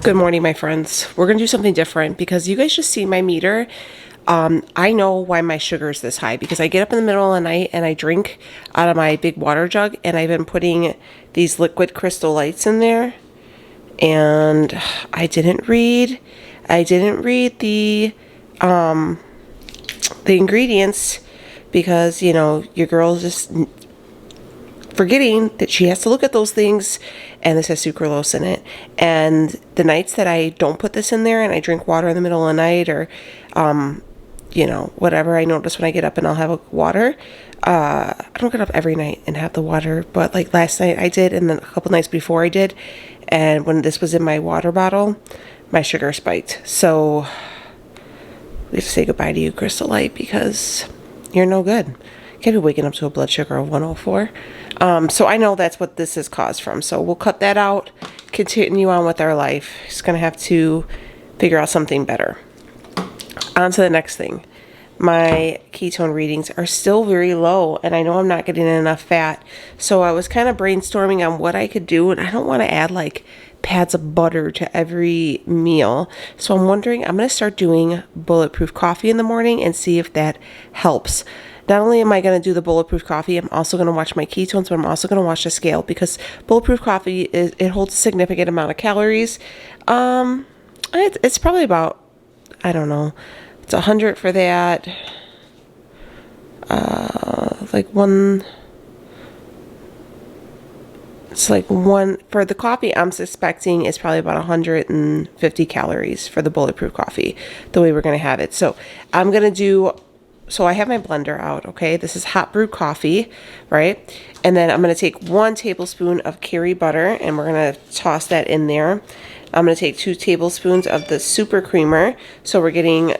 Good morning, my friends. We're going to do something different because you guys just see my meter. I know why my sugar is this high because I get up in the middle of the night and I drink out of my big water jug, and I've been putting these liquid crystal lights in there, and I didn't read the ingredients because, you know, your girl's just forgetting that she has to look at those things, and this has sucralose in it. And the nights that I don't put this in there and I drink water in the middle of the night, or you know, whatever, I notice when I get up and I'll have a water. I don't get up every night and have the water, but like last night I did, and then a couple nights before I did, and when this was in my water bottle, my sugar spiked. So we have to say goodbye to you, Crystal Light, because you're no good. Can't be waking up to a blood sugar of 104. So I know that's what this is caused from. So we'll cut that out, continue on with our life. Just gonna have to figure out something better. On to the next thing. My ketone readings are still very low, and I know I'm not getting enough fat. So I was kind of brainstorming on what I could do, and I don't want to add like pads of butter to every meal. So I'm wondering, I'm going to start doing Bulletproof coffee in the morning and see if that helps. Not only am I going to do the Bulletproof coffee, I'm also going to watch my ketones, but I'm also going to watch the scale, because Bulletproof coffee, it holds a significant amount of calories. It's probably about, I don't know, it's 100 for that. It's like one for the coffee. I'm suspecting it's probably about 150 calories for the Bulletproof coffee, the way we're going to have it. So I'm going to do, so I have my blender out, okay? This is hot brewed coffee, right? And then I'm going to take 1 tablespoon of Kerry butter, and we're going to toss that in there. I'm going to take 2 tablespoons of the super creamer. So we're getting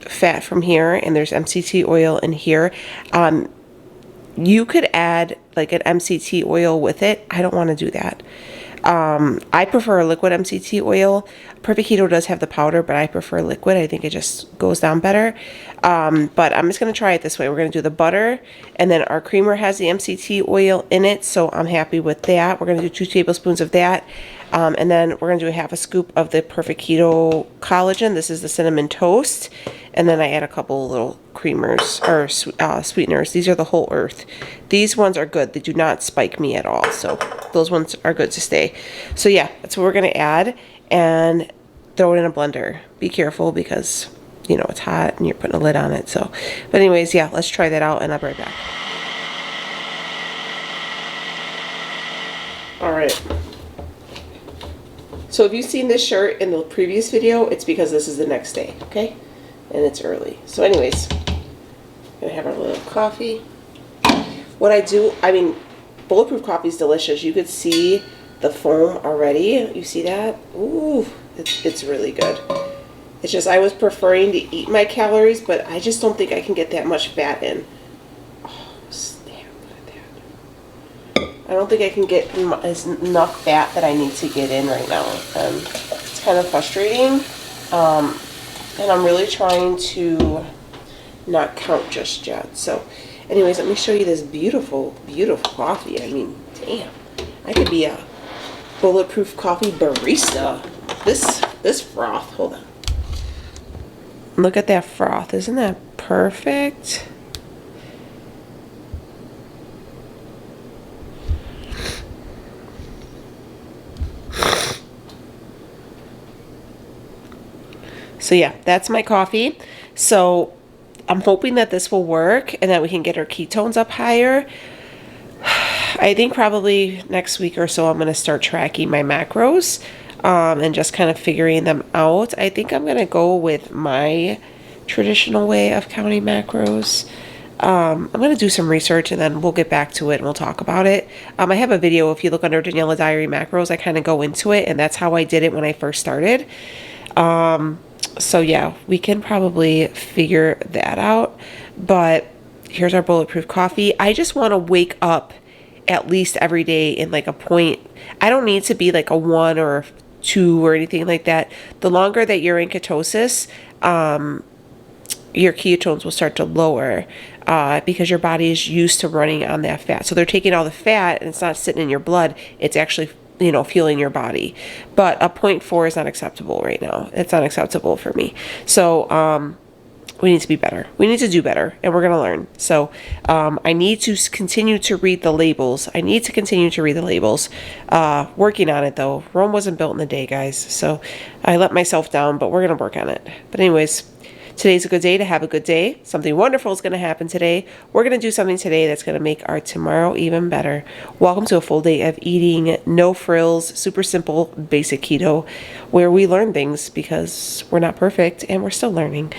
fat from here, and there's MCT oil in here. You could add like an MCT oil with it. I don't want to do that. I prefer liquid MCT oil. Perfect Keto does have the powder, but I prefer liquid. I think it just goes down better. But I'm just going to try it this way. We're going to do the butter, and then our creamer has the MCT oil in it, so I'm happy with that. We're going to do 2 tablespoons of that. And then we're going to do a 1/2 scoop of the Perfect Keto collagen. This is the cinnamon toast. And then I add a couple little creamers or sweeteners. These are the Whole Earth. These ones are good. They do not spike me at all. So those ones are good to stay. So yeah, that's what we're going to add, and throw it in a blender. Be careful because, you know, it's hot and you're putting a lid on it. So, but anyways, yeah, let's try that out, and I'll be right back. All right. So if you've seen this shirt in the previous video, it's because this is the next day, okay? And it's early. So anyways, gonna have our little coffee. What I do, I mean, Bulletproof coffee is delicious. You could see the foam already. You see that? Ooh, it's really good. It's just I was preferring to eat my calories, but I just don't think I can get that much fat in. Oh, snap, look at that. I don't think I can get enough fat that I need to get in right now. It's kind of frustrating. And I'm really trying to not count just yet. So anyways, let me show you this beautiful, beautiful coffee. I mean, damn. I could be a Bulletproof coffee barista. This froth, hold on. Look at that froth. Isn't that perfect? So yeah, that's my coffee. So I'm hoping that this will work and that we can get our ketones up higher. I think probably next week or so I'm going to start tracking my macros and just kind of figuring them out. I think I'm going to go with my traditional way of counting macros. I'm going to do some research, and then we'll get back to it and we'll talk about it. I have a video. If you look under Daniela Diaries macros, I kind of go into it, and that's how I did it when I first started. So yeah, we can probably figure that out. But here's our Bulletproof coffee. I just want to wake up at least every day in like a point. I don't need to be like a 1 or a 2 or anything like that. The longer that you're in ketosis, your ketones will start to lower because your body is used to running on that fat. So they're taking all the fat, and it's not sitting in your blood. It's actually you know, fueling your body. But a 0.4 is not acceptable right now. It's unacceptable for me. So we need to be better. We need to do better, and we're going to learn. So I need to continue to read the labels. Working on it, though. Rome wasn't built in a day, guys. So I let myself down, but we're going to work on it. But anyways, today's a good day to have a good day. Something wonderful is going to happen today. We're going to do something today that's going to make our tomorrow even better. Welcome to a full day of eating, no frills, super simple, basic keto, where we learn things because we're not perfect and we're still learning.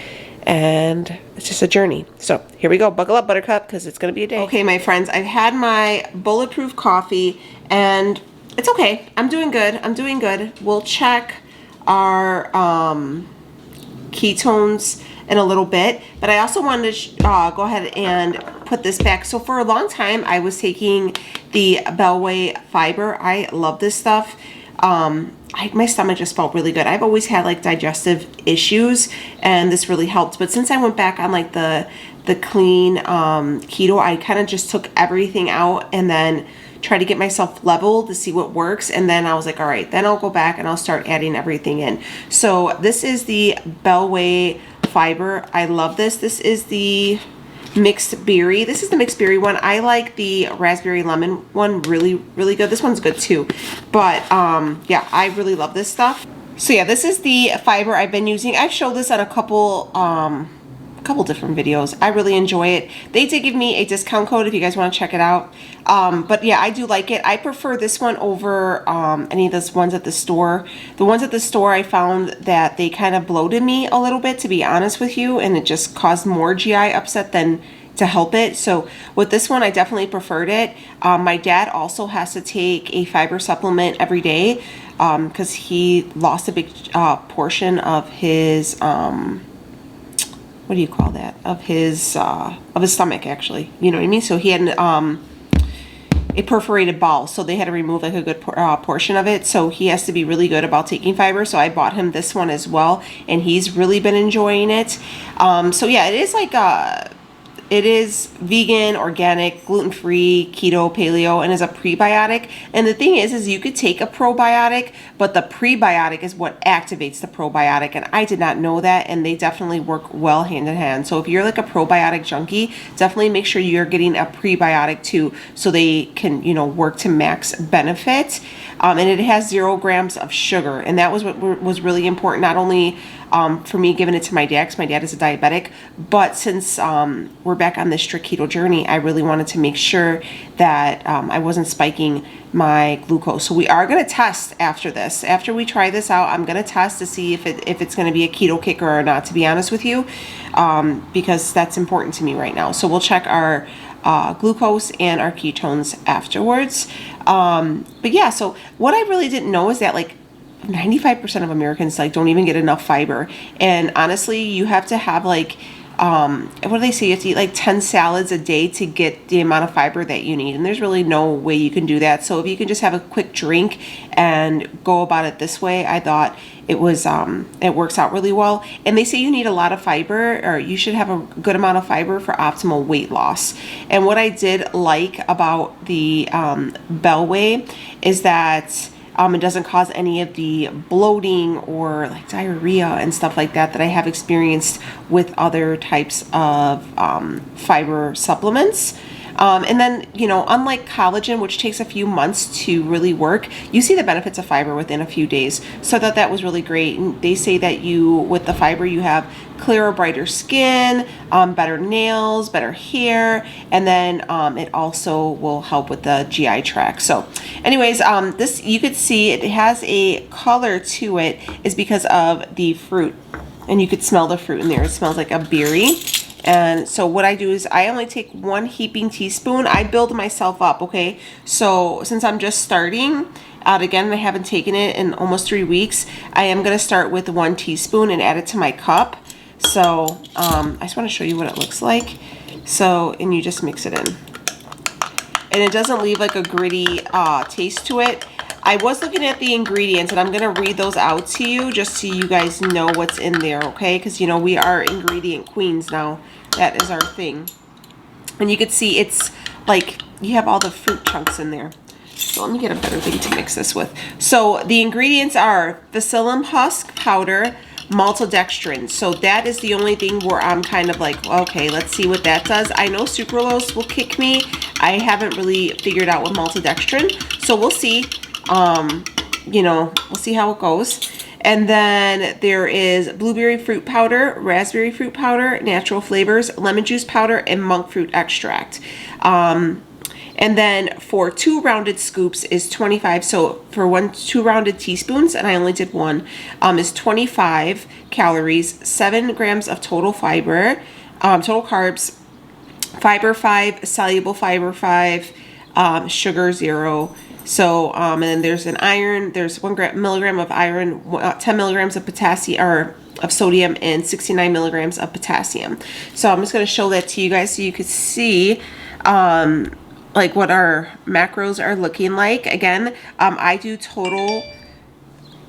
And it's just a journey. So here we go. Buckle up, Buttercup, because it's going to be a day. Okay, my friends, I've had my Bulletproof coffee, and it's okay. I'm doing good. We'll check our ketones in a little bit, but I also wanted to go ahead and put this back. So for a long time, I was taking the Bellway fiber. I love this stuff. My stomach just felt really good. I've always had like digestive issues, and this really helped. But since I went back on like the clean keto, I kind of just took everything out and then try to get myself leveled to see what works. And then I was like, all right, then I'll go back and I'll start adding everything in. So this is the Bellway fiber. I love this. This is the mixed berry. This is the mixed berry one. I like the raspberry lemon one really good. This one's good too. But yeah, I really love this stuff. So yeah, this is the fiber I've been using. I've showed this on a couple different videos. I really enjoy it. They did give me a discount code if you guys want to check it out. But yeah, I do like it. I prefer this one over any of those ones at the store. The ones at the store, I found that they kind of bloated me a little bit, to be honest with you, and it just caused more GI upset than to help it. So with this one, I definitely preferred it. My dad also has to take a fiber supplement every day because he lost a big portion of his what do you call that? Of his stomach, actually. You know what I mean? So he had a perforated bowel, so they had to remove like a good portion of it. So he has to be really good about taking fiber. So I bought him this one as well, and he's really been enjoying it. So yeah, it is like it is vegan, organic, gluten-free, keto, paleo, and is a prebiotic. And the thing is you could take a probiotic, but the prebiotic is what activates the probiotic. And I did not know that, and they definitely work well hand in hand. So if you're like a probiotic junkie, definitely make sure you're getting a prebiotic too, so they can, you know, work to max benefit. And it has 0 grams of sugar, and that was what was really important. Not only for me giving it to my dad, because my dad is a diabetic, but since we're back on this strict keto journey, I really wanted to make sure that I wasn't spiking my glucose. So we are going to test after this. After we try this out, I'm going to test to see if it's going to be a keto kicker or not, to be honest with you, because that's important to me right now. So we'll check our glucose and our ketones afterwards. But yeah, so what I really didn't know is that like 95% of Americans like don't even get enough fiber. And honestly, you have to have like what do they say? You have to eat like 10 salads a day to get the amount of fiber that you need. And there's really no way you can do that. So if you can just have a quick drink and go about it this way, I thought it was it works out really well. And they say you need a lot of fiber, or you should have a good amount of fiber for optimal weight loss. And what I did like about the Bellway is that it doesn't cause any of the bloating or like diarrhea and stuff like that I have experienced with other types of fiber supplements. And then, you know, unlike collagen, which takes a few months to really work, you see the benefits of fiber within a few days. So I thought that was really great. And they say that with the fiber, you have clearer, brighter skin, better nails, better hair, and then it also will help with the GI tract. So anyways, this, you could see it has a color to it, is because of the fruit. And you could smell the fruit in there. It smells like a berry. And so what I do is I only take 1 heaping teaspoon. I build myself up, okay? So since I'm just starting out again, and I haven't taken it in almost 3 weeks, I am going to start with 1 teaspoon and add it to my cup. So I just want to show you what it looks like. So, and you just mix it in. And it doesn't leave like a gritty taste to it. I was looking at the ingredients, and I'm going to read those out to you just so you guys know what's in there, okay? Because, you know, we are ingredient queens now. That is our thing. And you can see it's like you have all the fruit chunks in there. So let me get a better thing to mix this with. So the ingredients are psyllium husk powder, maltodextrin. So that is the only thing where I'm kind of like, okay, let's see what that does. I know sucralose will kick me. I haven't really figured out what maltodextrin. So we'll see. You know, we'll see how it goes. And then there is blueberry fruit powder, raspberry fruit powder, natural flavors, lemon juice powder, and monk fruit extract. And then for 2 rounded scoops is 25. So for 2 rounded teaspoons, and I only did 1, is 25 calories, 7 grams of total fiber, total carbs, fiber 5, soluble fiber 5, sugar 0. So, and then there's an iron, there's 1 milligram of iron, 10 milligrams of potassium, or of sodium, and 69 milligrams of potassium. So I'm just going to show that to you guys so you could see, like what our macros are looking like. Again, I do total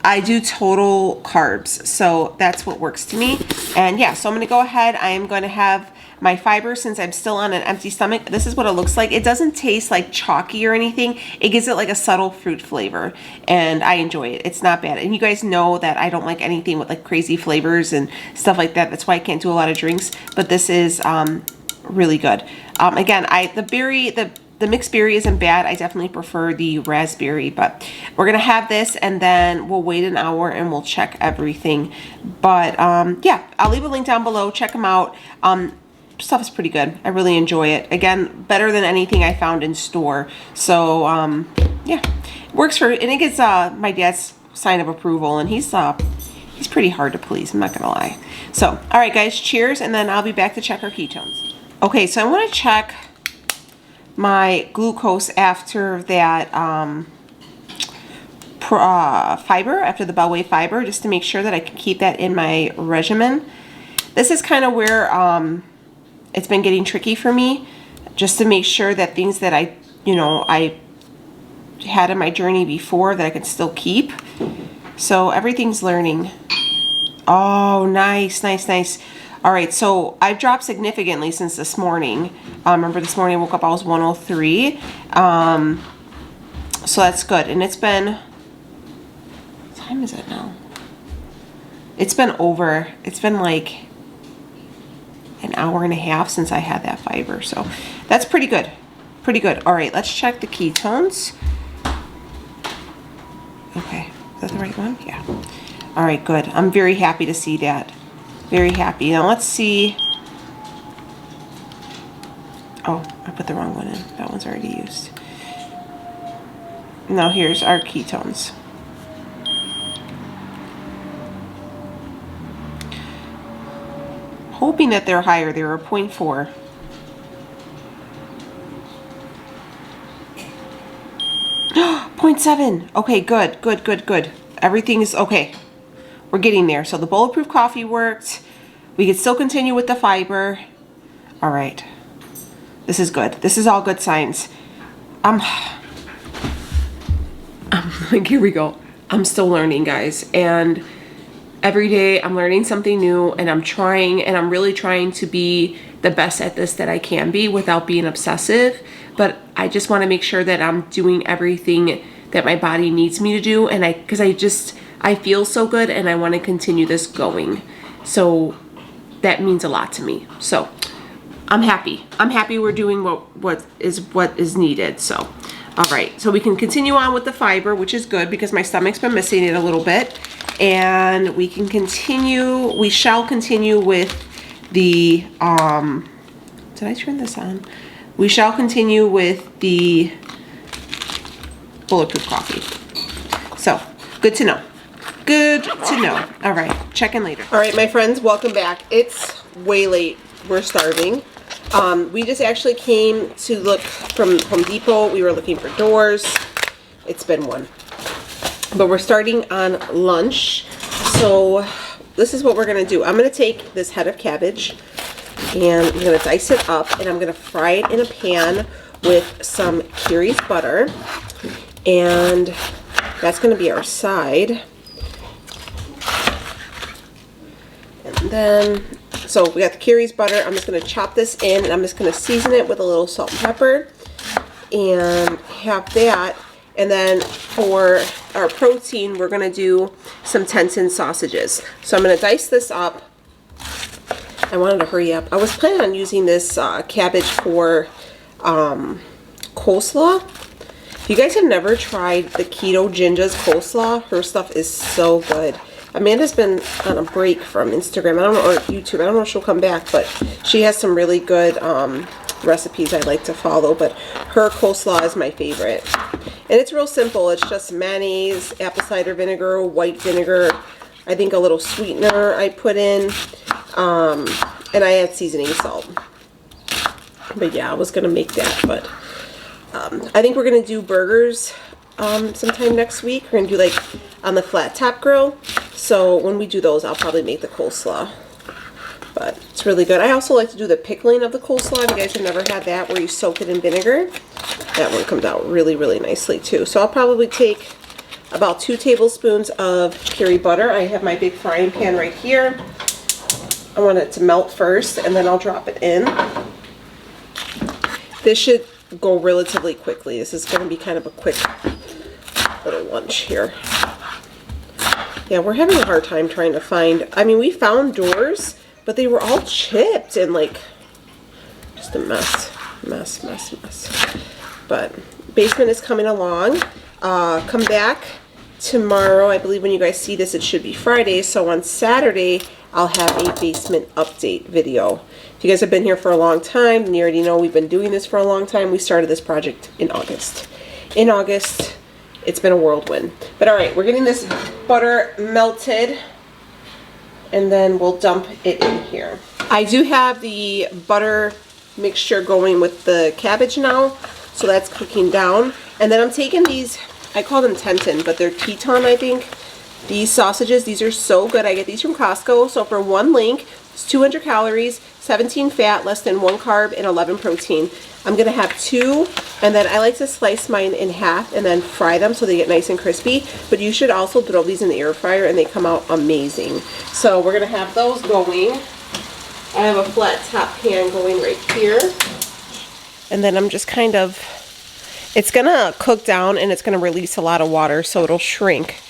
carbs. So that's what works to me. And yeah, so I'm going to go ahead. I am going to have my fiber, since I'm still on an empty stomach. This is what it looks like. It doesn't taste like chalky or anything. It gives it like a subtle fruit flavor, and I enjoy it. It's not bad. And you guys know that I don't like anything with like crazy flavors and stuff like that. That's why I can't do a lot of drinks, but this is really good. Again, the mixed berry isn't bad. I definitely prefer the raspberry, but we're gonna have this and then we'll wait an hour and we'll check everything. But yeah, I'll leave a link down below. Check them out. Stuff is pretty good. I really enjoy it. Again, better than anything I found in store. So yeah, it works for, and it gets my dad's sign of approval, and he's pretty hard to please, I'm not gonna lie. So all right guys, cheers, and then I'll be back to check our ketones. Okay, so I want to check my glucose after that fiber, after the Bellway fiber, just to make sure that I can keep that in my regimen. This is kind of where it's been getting tricky for me, just to make sure that things that I had in my journey before, that I can still keep. So everything's learning. Oh, nice, nice, nice. All right, so I've dropped significantly since this morning. Remember this morning I woke up, I was 103. So that's good. And it's been, what time is it now? It's been like an hour and a half since I had that fiber. So that's pretty good. Pretty good. All right, let's check the ketones. Okay, is that the right one? Yeah. All right, good. I'm very happy to see that. Very happy. Now let's see. Oh, I put the wrong one in. That one's already used. Now here's our ketones. Hoping that they're higher. They were 0.4. .7. Okay, good, good, good, good. Everything is okay. We're getting there. So the Bulletproof coffee worked. We could still continue with the fiber. All right. This is good. This is all good signs. I'm like, here we go. I'm still learning, guys. And every day I'm learning something new, and I'm trying, and I'm really trying to be the best at this that I can be without being obsessive. But I just want to make sure that I'm doing everything that my body needs me to do. And because I feel so good, and I want to continue this going. So that means a lot to me. So I'm happy. I'm happy we're doing what is needed. So, all right. So we can continue on with the fiber, which is good because my stomach's been missing it a little bit. And we can continue, we shall continue with the, did I turn this on? We shall continue with the Bulletproof coffee. So, good to know. Good to know. All right, check in later. All right, my friends, welcome back. It's way late. We're starving. We just actually came to look from Home Depot. We were looking for doors. It's been one. But we're starting on lunch. So this is what we're going to do. I'm going to take this head of cabbage and I'm going to dice it up, and I'm going to fry it in a pan with some Carrie's butter. And that's going to be our side. And then, so we got the Carrie's butter. I'm just going to chop this in, and I'm just going to season it with a little salt and pepper and have that. And then for our protein, we're gonna do some tenton sausages. So I'm gonna dice this up. I wanted to hurry up. I was planning on using this cabbage for coleslaw. If you guys have never tried the Keto Ginger's coleslaw, her stuff is so good. Amanda's been on a break from Instagram, I don't know, or YouTube. I don't know if she'll come back, but she has some really good recipes I like to follow, but her coleslaw is my favorite. And it's real simple. It's just mayonnaise, apple cider vinegar, white vinegar, I think a little sweetener I put in, and I add seasoning salt. But yeah, I was gonna make that, but I think we're gonna do burgers sometime next week. We're gonna do like on the flat top grill. So when we do those, I'll probably make the coleslaw. But it's really good. I also like to do the pickling of the coleslaw. If you guys have never had that, where you soak it in vinegar, that one comes out really, really nicely too. So I'll probably take about 2 tablespoons of curry butter. I have my big frying pan right here. I want it to melt first, and then I'll drop it in. This should go relatively quickly. This is going to be kind of a quick little lunch here. Yeah, we're having a hard time trying to find, I mean, we found doors, but they were all chipped and like just a mess. But basement is coming along. Come back tomorrow. I believe when you guys see this, it should be Friday. So on Saturday, I'll have a basement update video. If you guys have been here for a long time, and you already know we've been doing this for a long time. We started this project in August. In August, it's been a whirlwind. But all right, we're getting this butter melted, and then we'll dump it in here. I do have the butter mixture going with the cabbage now, so that's cooking down. And then I'm taking these, I call them tenton, but they're Teton, I think. These sausages, these are so good. I get these from Costco. So for one link, it's 200 calories, 17 fat, less than 1 carb, and 11 protein. I'm gonna have 2, and then I like to slice mine in half and then fry them so they get nice and crispy. But you should also throw these in the air fryer and they come out amazing. So we're gonna have those going. I have a flat top pan going right here. And then I'm just kind of, it's gonna cook down and it's gonna release a lot of water, so it'll shrink.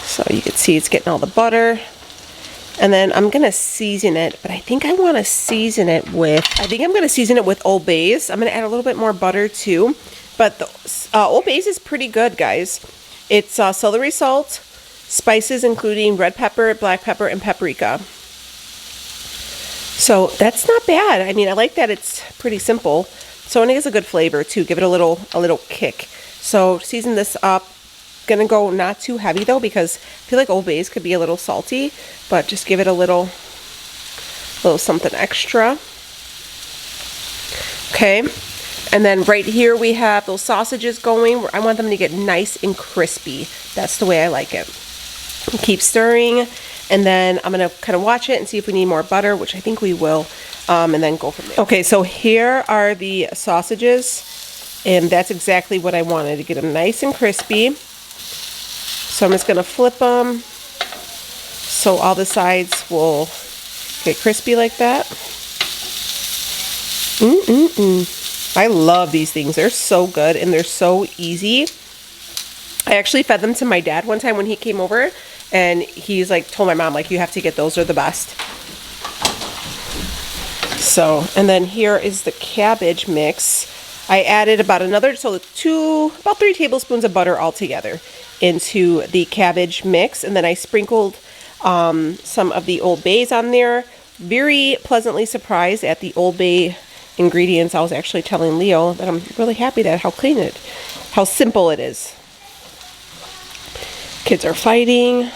So you can see it's getting all the butter. And then I'm gonna season it, but I think I wanna season it with, Old Bay's. I'm gonna add a little bit more butter too. But the Old Bay's is pretty good, guys. It's celery salt, spices including red pepper, black pepper, and paprika. So that's not bad. I mean, I like that it's pretty simple. So it has a good flavor too. Give it a little kick. So season this up. Gonna go not too heavy though, because I feel like Old Bay's could be a little salty, but just give it a little something extra. Okay, and then right here we have those sausages going. I want them to get nice and crispy. That's the way I like it. Keep stirring, and then I'm gonna kind of watch it and see if we need more butter, which I think we will, and then go from there. Okay, so here are the sausages, and that's exactly what I wanted, to get them nice and crispy. So I'm just gonna flip them so all the sides will get crispy like that. I love these things. They're so good and they're so easy. I actually fed them to my dad one time when he came over, and he's like, told my mom, like, you have to get those, they're the best. So, and then here is the cabbage mix. I added about 3 tablespoons of butter altogether into the cabbage mix, and then I sprinkled some of the Old Bay's on there. Very pleasantly surprised at the Old Bay ingredients. I was actually telling Leo that I'm really happy that how simple it is. Kids are fighting.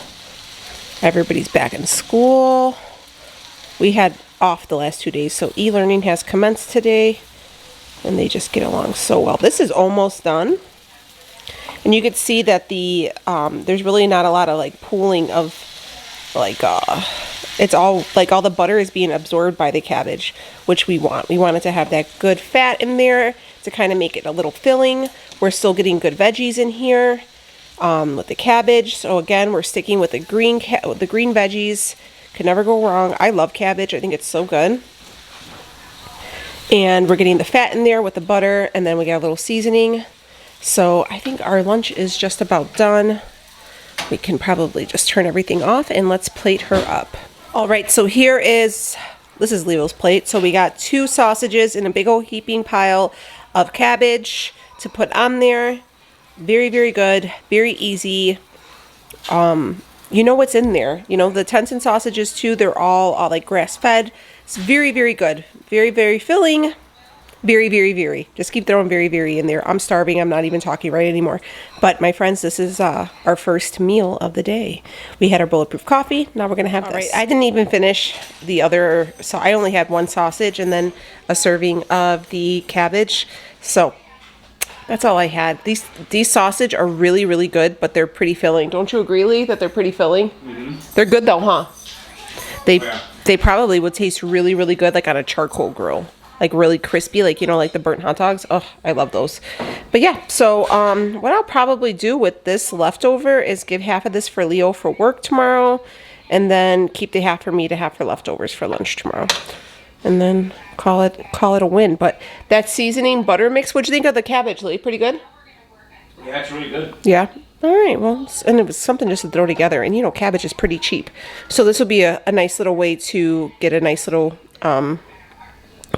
Everybody's back in school. We had off the last 2 days, so e-learning has commenced today, and they just get along so well. This is almost done. And you can see that the there's really not a lot of like pooling of like it's all like all the butter is being absorbed by the cabbage, which we want. We want it to have that good fat in there to kind of make it a little filling. We're still getting good veggies in here with the cabbage. So again, we're sticking with the green veggies. Can never go wrong. I love cabbage. I think it's so good. And we're getting the fat in there with the butter, and then we got a little seasoning. So I think our lunch is just about done. We can probably just turn everything off and let's plate her up. All right, so this is Leo's plate. So we got 2 sausages in a big old heaping pile of cabbage to put on there. Very, very good, very easy. You know what's in there. You know, the Tenson sausages too, they're all like grass-fed. It's very, very good. Very, very filling. Very, very, very. Just keep throwing very, very in there. I'm starving. I'm not even talking right anymore. But my friends, this is our first meal of the day. We had our Bulletproof coffee. Now we're going to have this. All right, I didn't even finish the other, so I only had 1 sausage and then a serving of the cabbage. So that's all I had. These sausage are really, really good, but they're pretty filling. Don't you agree, Lee, that they're pretty filling? Mm-hmm. They're good though, huh? They probably would taste really, really good like on a charcoal grill. Like really crispy, like, you know, like the burnt hot dogs. Oh, I love those. But yeah, so what I'll probably do with this leftover is give half of this for Leo for work tomorrow, and then keep the half for me to have for leftovers for lunch tomorrow. And then call it a win. But that seasoning butter mix, what'd you think of the cabbage, Lee? Pretty good? Yeah, it's really good. Yeah. All right, well, and it was something just to throw together. And, you know, cabbage is pretty cheap. So this will be a nice little way to get a nice little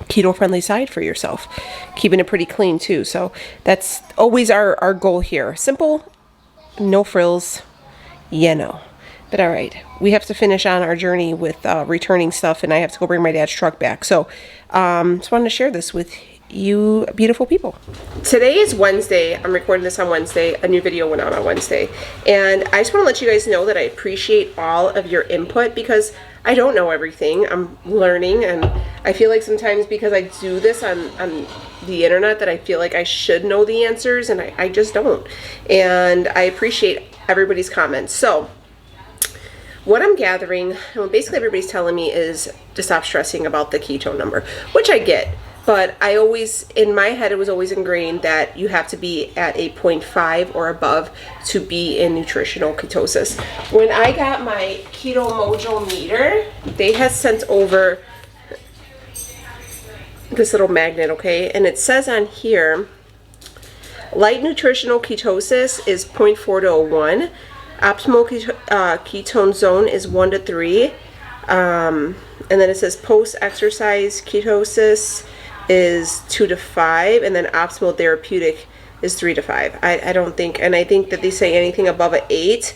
keto-friendly side for yourself. Keeping it pretty clean, too. So that's always our goal here. Simple, no frills, you know. But all right, we have to finish on our journey with returning stuff, and I have to go bring my dad's truck back. So just wanted to share this with you beautiful people. Today is Wednesday. I'm recording this on Wednesday. A new video went out on Wednesday. And I just want to let you guys know that I appreciate all of your input, because I don't know everything. I'm learning, and I feel like sometimes because I do this on the internet that I feel like I should know the answers, and I just don't. And I appreciate everybody's comments. So what I'm gathering, and basically everybody's telling me, is to stop stressing about the ketone number, which I get. But I always, in my head, it was always ingrained that you have to be at a 0.5 or above to be in nutritional ketosis. When I got my Keto Mojo meter, they had sent over this little magnet, okay? And it says on here, light nutritional ketosis is 0.4 to 1. Optimal ketone zone is 1 to 3. And then it says post-exercise ketosis is 2 to 5, and then optimal therapeutic is 3 to 5. I don't think, and I think that they say anything above an 8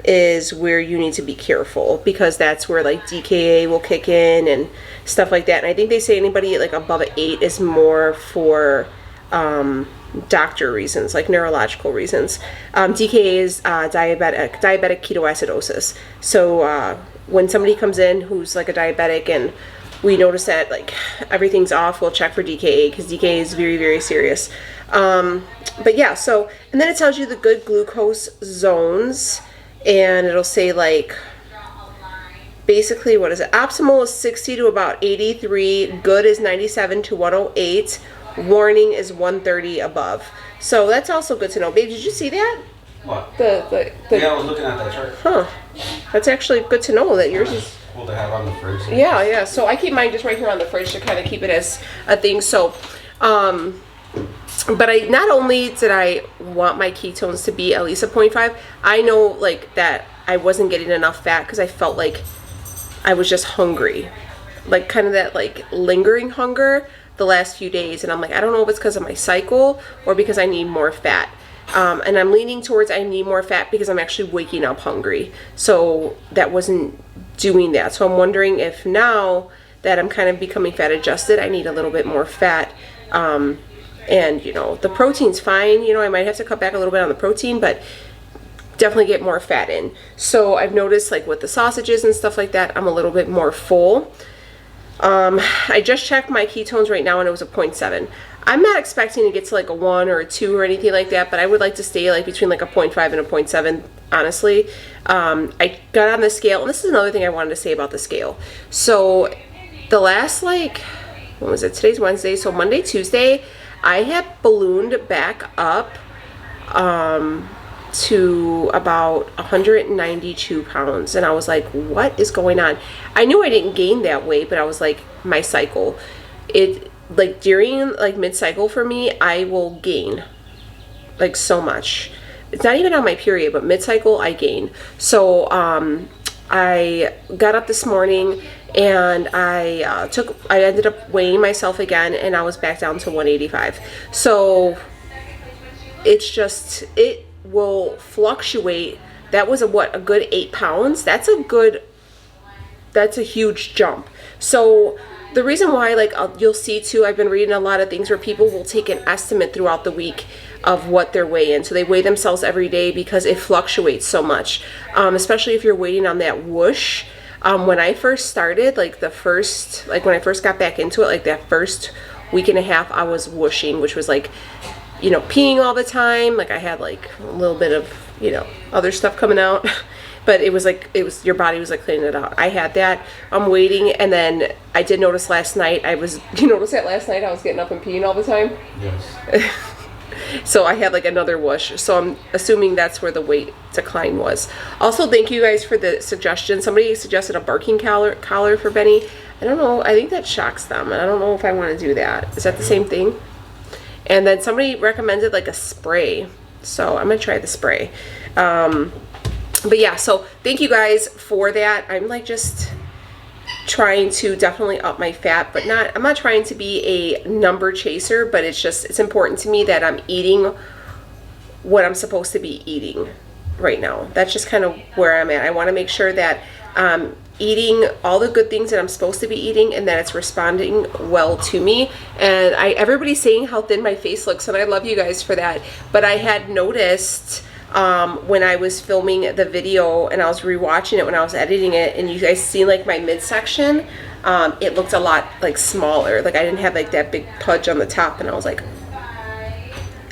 is where you need to be careful, because that's where like DKA will kick in and stuff like that. And I think they say anybody like above an 8 is more for doctor reasons, like neurological reasons. DKA is diabetic ketoacidosis. So when somebody comes in who's like a diabetic and we notice that like everything's off, we'll check for DKA, because DKA is very, very serious. But yeah, so, and then it tells you the good glucose zones, and it'll say like, basically, what is it? Optimal is 60 to about 83, good is 97 to 108, warning is 130 above. So that's also good to know. Babe, did you see that? What? The Yeah, I was looking at that chart. Huh. That's actually good to know that yours is cool to have on the fridge. Yeah. So I keep mine just right here on the fridge to kind of keep it as a thing. So, but I not only did I want my ketones to be at least a 0.5, I know like that I wasn't getting enough fat because I felt like I was just hungry, like kind of that like lingering hunger the last few days, and I'm like, I don't know if it's because of my cycle or because I need more fat. And I'm leaning towards I need more fat because I'm actually waking up hungry. So that wasn't doing that. So I'm wondering if now that I'm kind of becoming fat adjusted, I need a little bit more fat. And, you know, the protein's fine. You know, I might have to cut back a little bit on the protein, but definitely get more fat in. So I've noticed like with the sausages and stuff like that, I'm a little bit more full. I just checked my ketones right now and it was a 0.7. I'm not expecting to get to like a 1 or a 2 or anything like that, but I would like to stay like between like a 0.5 and a 0.7, honestly. I got on the scale, and this is another thing I wanted to say about the scale. So the last like, what was it? Today's Wednesday, so Monday, Tuesday, I had ballooned back up to about 192 pounds, and I was like, what is going on? I knew I didn't gain that weight, but I was like, my cycle, it like during like mid-cycle for me, I will gain like so much. It's not even on my period, but mid-cycle I gain. So I got up this morning and I ended up weighing myself again, and I was back down to 185. So it's just, it will fluctuate. That was a good 8 pounds. That's a huge jump. So the reason why, like, you'll see too, I've been reading a lot of things where people will take an estimate throughout the week of what they're weighing. So they weigh themselves every day because it fluctuates so much, especially if you're waiting on that whoosh. When I first started, when I first got back into it, like that first week and a half, I was whooshing, which was like, you know, peeing all the time. Like I had like a little bit of, you know, other stuff coming out. But it was your body was like cleaning it out. I had that. I'm waiting, and then I did notice last night, you noticed that last night I was getting up and peeing all the time? Yes. So I had like another whoosh. So I'm assuming that's where the weight decline was. Also, thank you guys for the suggestion. Somebody suggested a barking collar for Benny. I don't know. I think that shocks them, and I don't know if I want to do that. Is that the same thing? And then somebody recommended like a spray. So I'm going to try the spray. But yeah, so thank you guys for that. I'm like just trying to definitely up my fat, but I'm not trying to be a number chaser, but it's important to me that I'm eating what I'm supposed to be eating right now. That's just kind of where I'm at. I want to make sure that I'm eating all the good things that I'm supposed to be eating, and that it's responding well to me. And everybody's saying how thin my face looks, and I love you guys for that. But I had noticed when I was filming the video and I was rewatching it when I was editing it, and you guys see like my midsection, it looked a lot like smaller. Like I didn't have like that big pudge on the top, and I was like,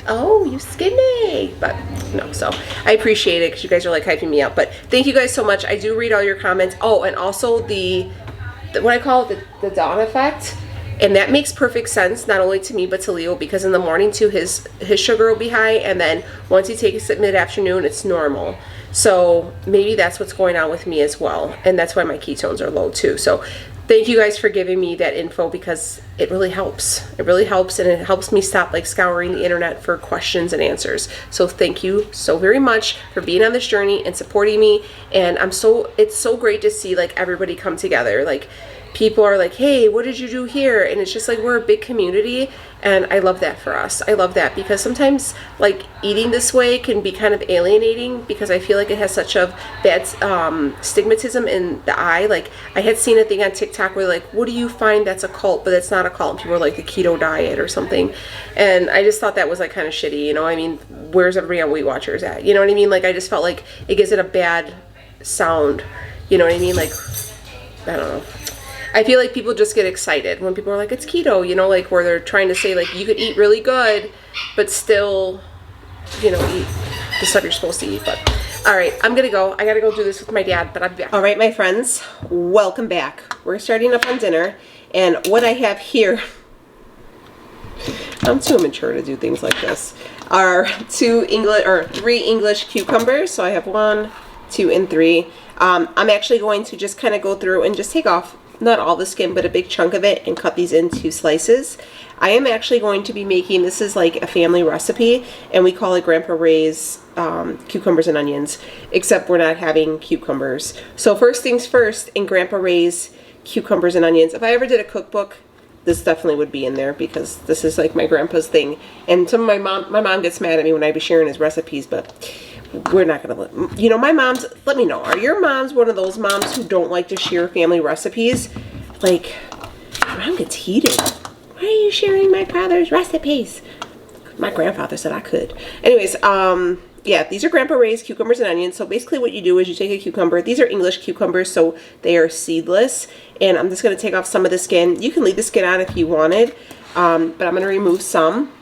oh, you skinny. But no, so I appreciate it because you guys are like hyping me up. But thank you guys so much. I do read all your comments. Oh, and also the what I call it, the dawn effect. And that makes perfect sense, not only to me, but to Leo, because in the morning too, his sugar will be high, and then once he takes it mid-afternoon, it's normal. So maybe that's what's going on with me as well, and that's why my ketones are low too. So thank you guys for giving me that info, because it really helps. It really helps, and it helps me stop like scouring the internet for questions and answers. So thank you so very much for being on this journey and supporting me. And it's so great to see like everybody come together. Like, people are like, hey, what did you do here? And it's just like, we're a big community, and I love that for us. I love that, because sometimes like eating this way can be kind of alienating, because I feel like it has such a bad stigmatism in the eye. Like I had seen a thing on TikTok where like, what do you find that's a cult? But it's not a cult. And people are like, the keto diet or something. And I just thought that was like kind of shitty, you know? I mean, where's everybody on Weight Watchers at? You know what I mean? Like I just felt like it gives it a bad sound. You know what I mean? Like, I don't know. I feel like people just get excited when people are like, it's keto, you know, like where they're trying to say like you could eat really good, but still, you know, eat the stuff you're supposed to eat. But all right, I'm gonna go. I gotta go do this with my dad, but I'm back. All right, my friends, welcome back. We're starting up on dinner, and what I have here, I'm too immature to do things like this, are 3 English cucumbers. So I have 1, 2, and 3. I'm actually going to just kind of go through and just take off not all the skin, but a big chunk of it, and cut these into slices. I am actually going to be making, this is like a family recipe, and we call it Grandpa Ray's cucumbers and onions, except we're not having cucumbers. So first things first, in Grandpa Ray's cucumbers and onions, if I ever did a cookbook, this definitely would be in there, because this is like my grandpa's thing. And my mom gets mad at me when I be sharing his recipes, but we're not gonna you know, my mom's, let me know, are your moms one of those moms who don't like to share family recipes? Like, mom gets heated. Why are you sharing my father's recipes? My grandfather said I could. Anyways, yeah, these are Grandpa Ray's cucumbers and onions. So basically what you do is you take a cucumber. These are English cucumbers, so they are seedless. And I'm just gonna take off some of the skin. You can leave the skin on if you wanted, but I'm gonna remove some.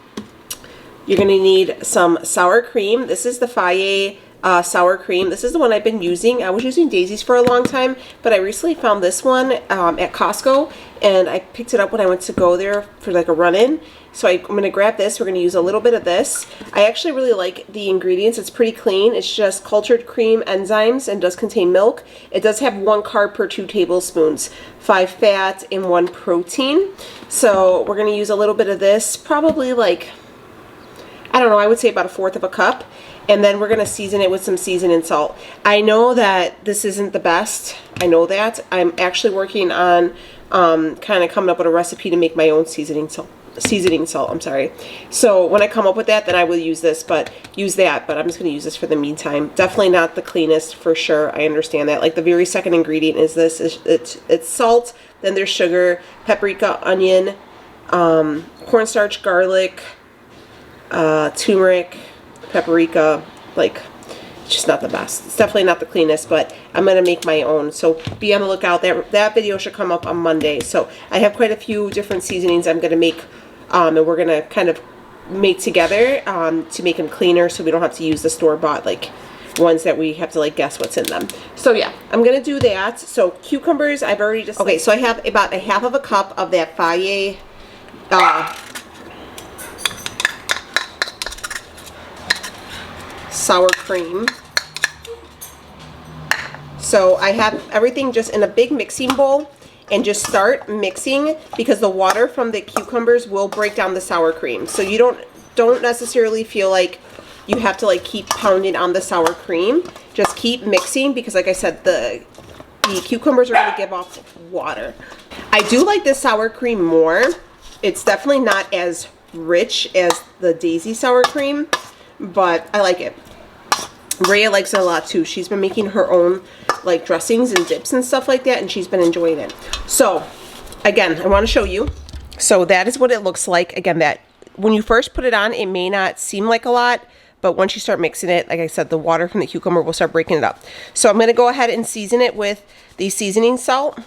You're going to need some sour cream. This is the Faye sour cream. This is the one I've been using. I was using Daisy's for a long time, but I recently found this one at Costco, and I picked it up when I went to go there for like a run-in. So I'm going to grab this. We're going to use a little bit of this. I actually really like the ingredients. It's pretty clean. It's just cultured cream enzymes and does contain milk. It does have 1 carb per 2 tablespoons, 5 fat, and 1 protein. So we're going to use a little bit of this, probably like, I don't know, I would say about 1/4 of a cup. And then we're going to season it with some seasoning salt. I know that this isn't the best. I know that. I'm actually working on kind of coming up with a recipe to make my own seasoning salt. I'm sorry. So when I come up with that, then I will use this, but I'm just going to use this for the meantime. Definitely not the cleanest for sure. I understand that. Like the very second ingredient is this. It's salt. Then there's sugar, paprika, onion, cornstarch, garlic, turmeric, paprika. Like, it's just not the best. It's definitely not the cleanest, but I'm going to make my own. So be on the lookout. That video should come up on Monday. So I have quite a few different seasonings I'm going to make, and we're going to kind of make together to make them cleaner so we don't have to use the store-bought, like, ones that we have to, like, guess what's in them. So yeah, I'm going to do that. So cucumbers, I've already just... Okay, so I have about 1/2 of a cup of that Faye sour cream. So I have everything just in a big mixing bowl and just start mixing because the water from the cucumbers will break down the sour cream. So you don't necessarily feel like you have to like keep pounding on the sour cream. Just keep mixing because like I said, the cucumbers are going to give off water. I do like this sour cream more. It's definitely not as rich as the Daisy sour cream, but I like it. Rhea likes it a lot too. She's been making her own like dressings and dips and stuff like that, and she's been enjoying it. So again, I want to show you. So that is what it looks like. Again, that when you first put it on, it may not seem like a lot, but once you start mixing it, like I said, the water from the cucumber will start breaking it up. So I'm going to go ahead and season it with the seasoning salt,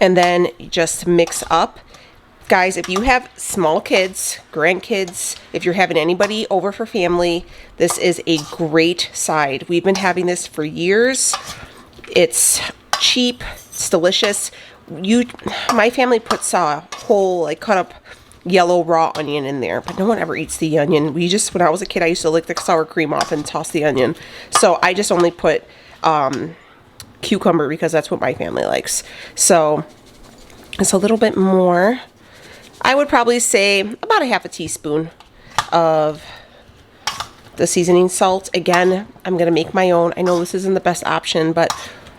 and then just mix up. Guys, if you have small kids, grandkids, if you're having anybody over for family, this is a great side. We've been having this for years. It's cheap, it's delicious. My family puts a whole like cut up yellow raw onion in there, but no one ever eats the onion. When I was a kid, I used to lick the sour cream off and toss the onion. So I just only put cucumber because that's what my family likes. So it's a little bit more. I would probably say about 1/2 teaspoon of the seasoning salt. Again, I'm going to make my own. I know this isn't the best option, but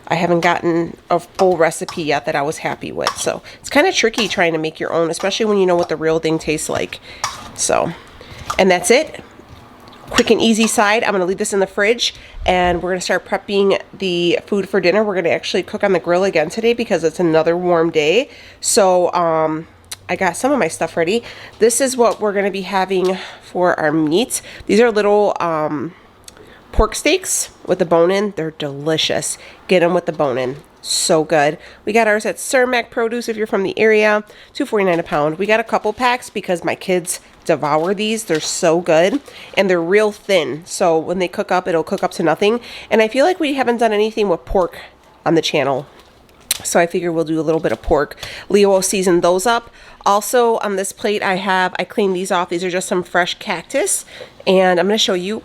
I haven't gotten a full recipe yet that I was happy with. So it's kind of tricky trying to make your own, especially when you know what the real thing tastes like. So, and that's it. Quick and easy side. I'm going to leave this in the fridge, and we're going to start prepping the food for dinner. We're going to actually cook on the grill again today because it's another warm day. So, I got some of my stuff ready. This is what we're going to be having for our meat. These are little pork steaks with the bone in. They're delicious. Get them with the bone in. So good. We got ours at Cermak Produce if you're from the area. $2.49 a pound. We got a couple packs because my kids devour these. They're so good. And they're real thin. So when they cook up, it'll cook up to nothing. And I feel like we haven't done anything with pork on the channel. So I figure we'll do a little bit of pork. Leo will season those up. Also on this plate I cleaned these off. These are just some fresh cactus. And I'm going to show you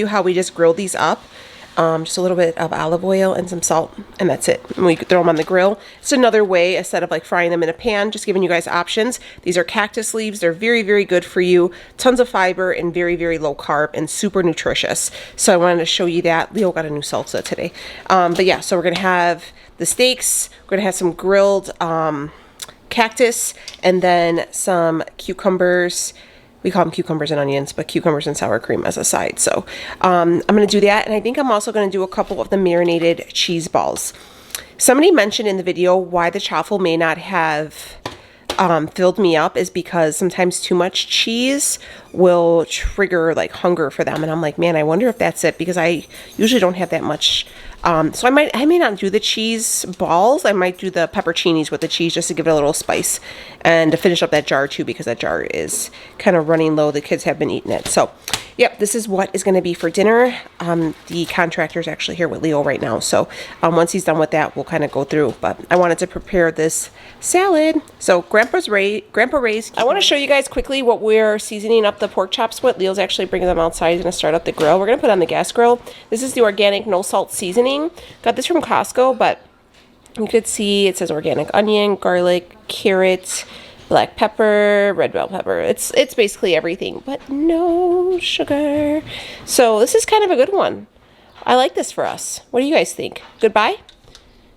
how we just grilled these up. Just a little bit of olive oil and some salt, and that's it. And we throw them on the grill. It's another way instead of like frying them in a pan, just giving you guys options. These are cactus leaves. They're very, very good for you. Tons of fiber and very, very low carb and super nutritious. So I wanted to show you that. Leo got a new salsa today. But yeah, so we're going to have the steaks. We're going to have some grilled cactus and then some cucumbers. We call them cucumbers and onions, but cucumbers and sour cream as a side. So I'm going to do that. And I think I'm also going to do a couple of the marinated cheese balls. Somebody mentioned in the video why the chaffle may not have filled me up is because sometimes too much cheese will trigger like hunger for them. And I'm like, man, I wonder if that's it, because I usually don't have that much. So I may not do the cheese balls. I might do the pepperoncinis with the cheese just to give it a little spice and to finish up that jar too, because that jar is kind of running low. The kids have been eating it. So yep, this is what is going to be for dinner. The contractor's actually here with Leo right now. So once he's done with that, we'll kind of go through. But I wanted to prepare this salad. So Grandpa raised. I want to show you guys quickly what we're seasoning up the pork chops with. Leo's actually bringing them outside. He's going to start up the grill. We're going to put on the gas grill. This is the organic no salt seasoning. Got this from Costco, but you could see it says organic onion, garlic, carrot, black pepper, red bell pepper. It's basically everything, but no sugar. So this is kind of a good one. I like this for us. What do you guys think? Goodbye?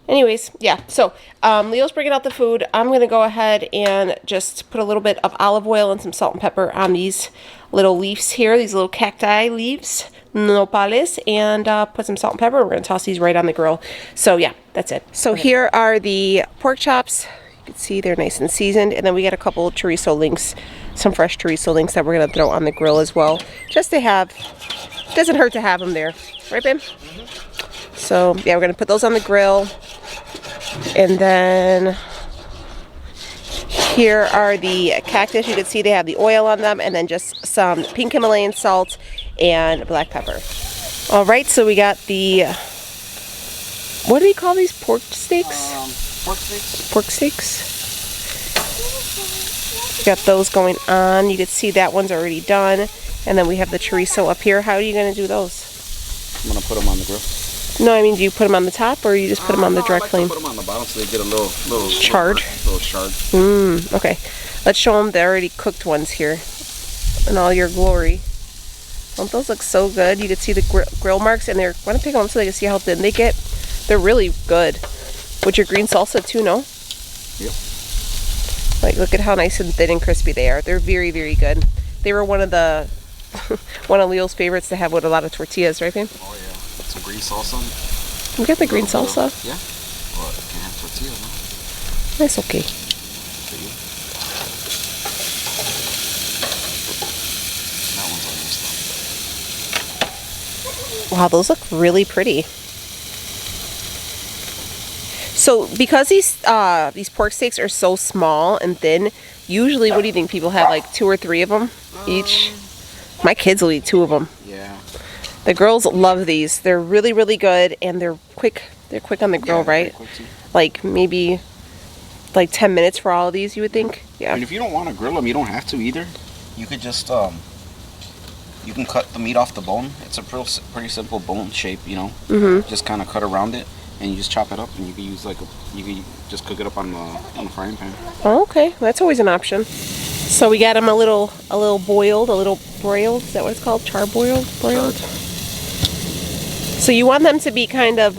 Anyways, yeah. So Leo's bringing out the food. I'm going to go ahead and just put a little bit of olive oil and some salt and pepper on these little leaves here, these little cacti leaves, nopales, and put some salt and pepper. We're going to toss these right on the grill. So yeah, that's it. So here are the pork chops. You can see they're nice and seasoned. And then we got a couple chorizo links, some fresh chorizo links that we're going to throw on the grill as well. Just to have, it doesn't hurt to have them there. Right, babe? Mm-hmm. So yeah, we're going to put those on the grill. And then here are the cactus. You can see they have the oil on them, and then just some pink Himalayan salt and black pepper. All right, so we got the, what do we call these? Pork steaks? Pork steaks. Pork steaks. Got those going on. You can see that one's already done. And then we have the chorizo up here. How are you going to do those? I'm going to put them on the grill. No, I mean, do you put them on the top, or you just put them on the direct flame? I put them on the bottom so they get a little charred. Little charred. Okay. Let's show them the already cooked ones here in all your glory. Don't those look so good? You can see the grill marks, and they're. I want to pick them up so they can see how thin they get. They're really good. With your green salsa too, no? Yep. Like, look at how nice and thin and crispy they are. They're very, very good. They were one of the one of Leo's favorites to have with a lot of tortillas, right, babe? Oh yeah. Some green salsa. We got the green salsa. Yeah. Well, you can't have tortilla, no? That's okay. That one's on this one. Wow, those look really pretty. So because these pork steaks are so small and thin, usually what do you think people have, like 2 or 3 of them each? My kids will eat 2 of them. Yeah. The girls love these. They're really, really good, and they're quick. They're quick on the grill, right? Like maybe like 10 minutes for all of these, you would think. Yeah. And if you don't want to grill them, you don't have to either. You could just you can cut the meat off the bone. It's a pretty simple bone shape, you know. Just kind of cut around it, and you just chop it up, and you can use you can just cook it up on the frying pan. Oh, okay, that's always an option. So we got them a little boiled, a little broiled. Is that what it's called? Broiled. So you want them to be kind of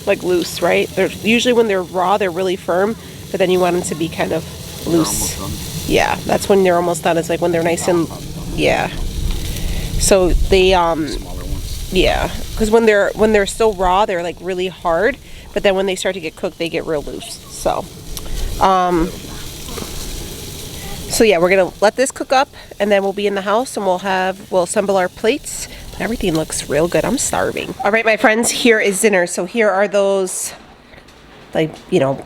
like loose, right? They're usually when they're raw, they're really firm, but then you want them to be kind of loose. Yeah, that's when they're almost done. It's like when they're nice and yeah. So they Smaller ones. yeah, because when they're still raw, they're like really hard, but then when they start to get cooked, they get real loose. So so yeah, we're gonna let this cook up, and then we'll be in the house, and we'll assemble our plates. Everything looks real good. I'm starving. All right, my friends, here is dinner. So here are those, like, you know,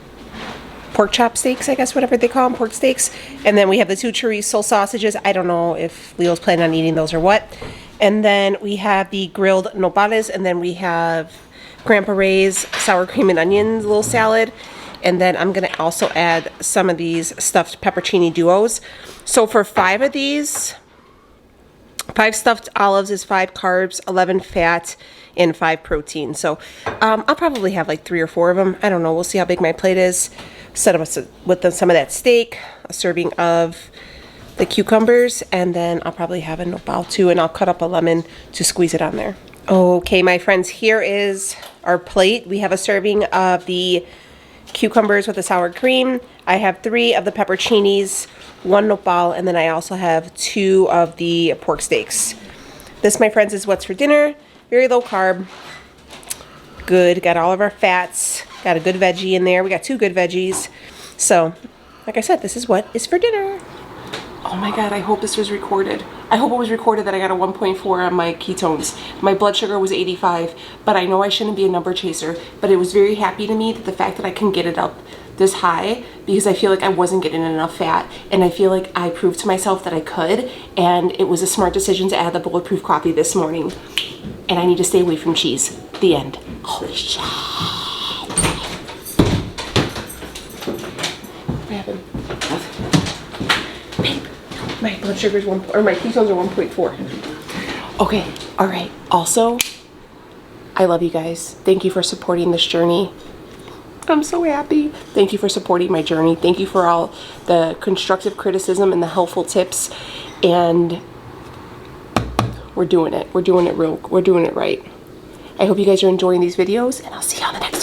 pork chop steaks, I guess, whatever they call them, pork steaks. And then we have the 2 chorizo sausages. I don't know if Leo's planning on eating those or what. And then we have the grilled nopales, and then we have Grandpa Ray's sour cream and onions little salad. And then I'm going to also add some of these stuffed peppercini duos. So for 5 of these, 5 stuffed olives is 5 carbs, 11 fat, and 5 protein. So I'll probably have like 3 or 4 of them. I don't know. We'll see how big my plate is. Set up with some of that steak, a serving of the cucumbers, and then I'll probably have a nopal too, and I'll cut up a lemon to squeeze it on there. Okay, my friends, here is our plate. We have a serving of the cucumbers with the sour cream. I have 3 of the pepperoncinis, 1 nopal, and then I also have 2 of the pork steaks. This, my friends, is what's for dinner. Very low carb. Good. Got all of our fats. Got a good veggie in there. We got 2 good veggies. So, like I said, this is what is for dinner. Oh my God, I hope this was recorded. I hope it was recorded that I got a 1.4 on my ketones. My blood sugar was 85, but I know I shouldn't be a number chaser, but it was very happy to me that the fact that I can get it up this high, because I feel like I wasn't getting enough fat, and I feel like I proved to myself that I could, and it was a smart decision to add the Bulletproof coffee this morning. And I need to stay away from cheese. The end. Holy shit. What happened? Babe, my blood sugar is my ketones are 1.4. Okay, all right. Also, I love you guys. Thank you for supporting this journey. I'm so happy. Thank you for supporting my journey. Thank you for all the constructive criticism and the helpful tips. And we're doing it. We're doing it right. I hope you guys are enjoying these videos, and I'll see you on the next one.